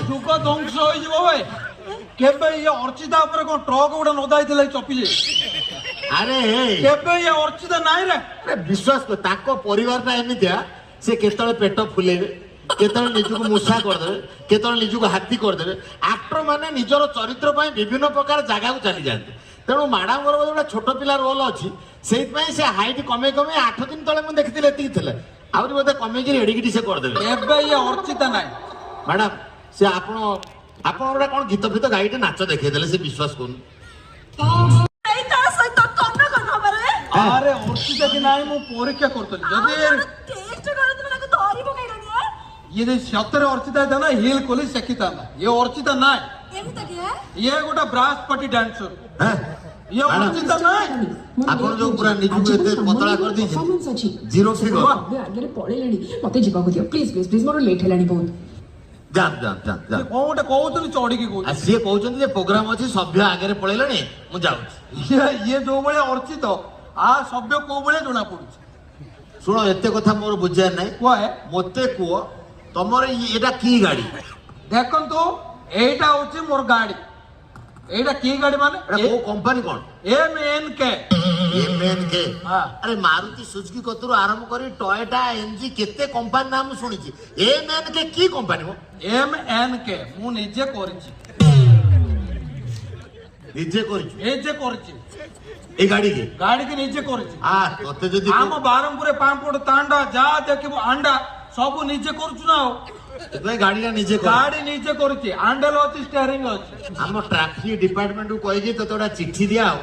ଯୁଗ ଧ୍ୱଂସ ହେଇଯିବ ଭାଇ। କେବେ ଇଏ ଅର୍ଚିତା ଉପରେ କଣ ଟ୍ରକ୍ ଗୋଟେ ନଦା ହେଇଥିଲା ଚପିଲେ? ଆରେ କେବେ ଇଏ ଅର୍ଚିତା ନାଇଁ ରେ? ବିଶ୍ୱାସ କର ତାଙ୍କ ପରିବାରଟା ଏମିତିଆ, ସେ କେତେବେଳେ ପେଟ ଫୁଲେଇବେ, କେତେବେଳେ ନିଜକୁ ମୂଷା କରିଦେବେ, କେତେବେଳେ ନିଜକୁ ହାତୀ କରିଦେବେ। ଆକ୍ଟର ମାନେ ନିଜର ଚରିତ୍ର ପାଇଁ ବିଭିନ୍ନ ପ୍ରକାର ଜାଗାକୁ ଚାଲିଯାଆନ୍ତି। ତେଣୁ ମ୍ୟାଡାମଙ୍କର ଗୋଟେ ଛୋଟ ପିଲା ରୋଲ ଅଛି, ସେଇଥିପାଇଁ ସେ ହାଇଟ୍ କମେଇ କମେଇ 8 ଦିନ ତଳେ ମୁଁ ଦେଖିଥିଲି ଏତିକି ଥିଲେ, ଆହୁରି ବୋଧେ କମେଇକି ଏଡ଼ିକିଟି ସେ କରିଦେବେ। କେବେ ଇଏ ଅର୍ଚିତା ନାଇଁ। ମ୍ୟାଡାମ ସେ ଆପଣ ଗୋଟେ କଣ ଗୀତ ଫିତ ଗାଇଟେ ନାଚ ଦେଖେଇଦେଲେ, ସେ ବିଶ୍ୱାସ କରୁନି। ଆରେ ଅର୍ଚିତା କି ନାଇଁ ମୁଁ ପରୀକ୍ଷା କରୁଥିଲି। ଯଦି ଇଏ ଯଦି ସତରେ ଅର୍ଚିତା ହେଇଥାନ୍ତା ହିଲ ଖୋଲି ଶିଖିଥାନ୍ତା। ଇଏ ଅର୍ଚିତା ନାଇଁ, ଇଏ ଗୋଟେ ବ୍ରାସ୍ ପାର୍ଟି ଡ୍ୟାନ୍ସର। ଇଏ ଅର୍ଚିତା ନାଇଁ। ଆପଣ ଯୋଉ ପୁରା ନିଜକୁ ଏତେ ପତଳା କରିଦେଇଛନ୍ତି, ଜିରୋ ଫିଗର। ଆଗରେ ପଳେଇଲାଣି, ମତେ ଯିବାକୁ ଦିଅ ପ୍ଲିଜ ପ୍ଲିଜ ପ୍ଲିଜ, ମୋର ଲେଟ୍ ହେଲାଣି ବହୁତ। ଯାଆନ୍ତୁ କଣ ଗୋଟେ କହୁଥିଲି ଚଢିକି କହୁଛି। ସିଏ କହୁଛନ୍ତି ଯେ ପ୍ରୋଗ୍ରାମ ଅଛି, ସଭ୍ୟ ଆଗରେ ପଳେଇଲାଣି, ମୁଁ ଯାଉଛି। ଇଏ ଯୋଉ ଭଳିଆ ଅର୍ଚିତ ଆ ସଭ୍ୟ କୋଉ ଭଳିଆ ଜଣା ପଡୁଛି। ଶୁଣ ଏତେ କଥା ମୋର ବୁଝିବାର ନାହିଁ, ମତେ କୁହ ତମର ଏଇଟା କି ଗାଡି? ଦେଖନ୍ତୁ ଏଇଟା ହଉଛି ମୋର ଗାଡି। ଏଇଟା କି ଗାଡି ମାନେ? କୋଉ କମ୍ପାନୀ କଣ? MNK। ଆରେ ମାରୁତି ସୁଜୁକି କତରୁ ଆରମ୍ଭ କରି ଟୟୋଟା ଏନଜି କେତେ କମ୍ପାନୀ ନାଁ ମୁଁ ଶୁଣିଛି। MNK କି କମ୍ପାନୀ? MNK ମୁଁ ନିଜେ କରିଛି। ନିଜେ କରିଛୁ? ନିଜେ କରିଛି এই গাড়ি কি নিজে করেছি। তোতে যদি ଆମ ବାରମ୍ପୁରରେ ପାମ୍ପଡ଼ ତାଣ୍ଡା ଯାହା ଦେଖିବୁ ଆଣ୍ଡା ସବୁ ନିଜେ କରୁଛୁ ନା। ଗାଡିଟା ନିଜେ ଗାଡି ନିଜେ କରୁଛି। ହ୍ୟାଣ୍ଡେଲ ଅଛି, ଷ୍ଟିୟରିଂ ଅଛି। ଆମ ଟ୍ରାଫିକ ଡିପାର୍ଟମେଣ୍ଟ କହିକି ତୋତେ ଗୋଟେ ଚିଠି ଦିଆ ହବ,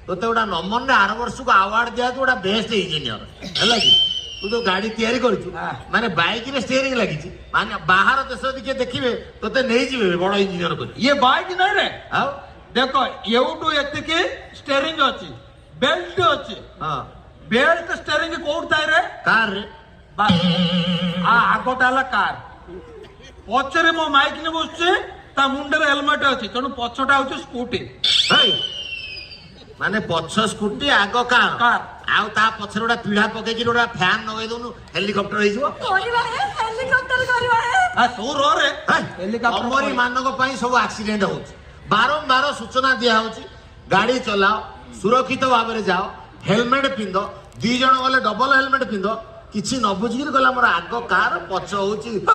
ତୋତେ ଗୋଟେ ନମ୍ବରରେ ଆର ବର୍ଷକୁ ଆୱାର୍ଡ ଦିଆଯିବ ଗୋଟେ ବେଷ୍ଟ ଇଞ୍ଜିନିୟର, ହେଲା କି? ତୁ ଯୋଉ ଗାଡି ତିଆରି କରିଛୁ, ମାନେ ବାଇକରେ ଷ୍ଟିୟରିଂ ଲାଗିଛି, ମାନେ ବାହାର ଦେଶ ଯଦି କିଏ ଦେଖିବେ ତୋତେ ନେଇଯିବେ ବଡ ଇଞ୍ଜିନିୟର କରି। ଇଏ ବାଇକ ନାଇଁ ରେ। ଆଉ ଦେଖ ଏଉଠୁ ଏତିକି ଷ୍ଟେରିଂ ଅଛି, ବେଲ୍ଟ ଅଛି। ବେଲ୍ଟ ଷ୍ଟେରିଂ କୋଉଠି ଥାଏ ରେ? କାର ରେ। ଆଗଟା ହେଲା କାର, ପଛରେ ମୋ ମାଇକ ନେ ବସୁଛି, ତା ମୁଣ୍ଡରେ ହେଲମେଟ ଅଛି, ତେଣୁ ପଛଟା ହଉଛି ସ୍କୁଟି। ମାନେ ପଛ ସ୍କୁଟି ଆଗ କାର, ଆଉ ତା ପଛରେ ଗୋଟେ ପିଢା ପକେଇକି ଗୋଟେ ଫ୍ୟାନ ଲଗେଇ ଦଉନୁ, ହେଲିକପ୍ଟର ହେଇଯିବ। ତମରି ମାନଙ୍କ ପାଇଁ ସବୁ ଆକ୍ସିଡେଣ୍ଟ ହଉଛି। ବାରମ୍ବାର ସୂଚନା ଦିଆ ହଉଛି, ଗାଡି ଚଲାଅ, ସୁରକ୍ଷିତ ଭାବରେ ଯାଅ, ହେଲମେଟ ପିନ୍ଧ, 2 ଜଣ ଗଲେ ଡବଲ ହେଲମେଟ ପିନ୍ଧ। କିଛି ନ ବୁଝିକି ଗଲା ମୋର ଆଗ କାର, ପଛ ହଉଛି